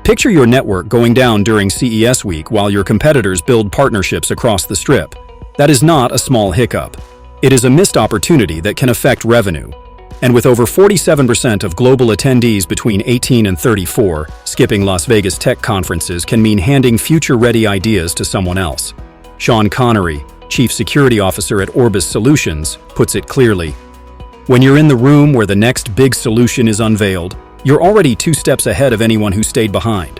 Picture your network going down during CES week while your competitors build partnerships across the strip. That is not a small hiccup. It is a missed opportunity that can affect revenue. And with over 47% of global attendees between 18 and 34, skipping Las Vegas tech conferences can mean handing future-ready ideas to someone else. Sean Connery, Chief Security Officer at Orbis Solutions, puts it clearly. When you're in the room where the next big solution is unveiled, you're already 2 steps ahead of anyone who stayed behind.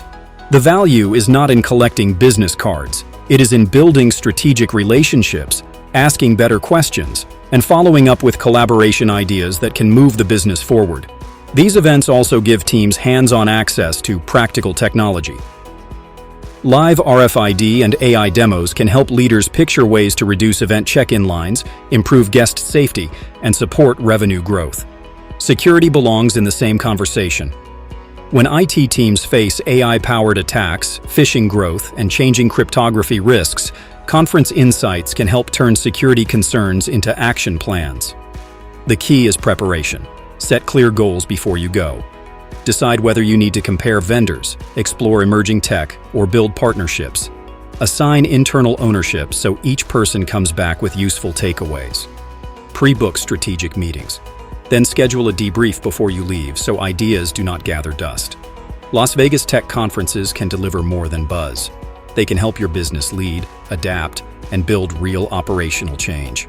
The value is not in collecting business cards. It is in building strategic relationships, asking better questions, and following up with collaboration ideas that can move the business forward. These events also give teams hands-on access to practical technology. Live RFID and AI demos can help leaders picture ways to reduce event check-in lines, improve guest safety, and support revenue growth. Security belongs in the same conversation. When IT teams face AI-powered attacks, phishing growth, and changing cryptography risks, conference insights can help turn security concerns into action plans. The key is preparation. Set clear goals before you go. Decide whether you need to compare vendors, explore emerging tech, or build partnerships. Assign internal ownership so each person comes back with useful takeaways. Pre-book strategic meetings. Then schedule a debrief before you leave so ideas do not gather dust. Las Vegas tech conferences can deliver more than buzz. They can help your business lead, adapt, and build real operational change.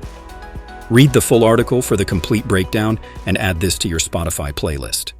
Read the full article for the complete breakdown and add this to your Spotify playlist.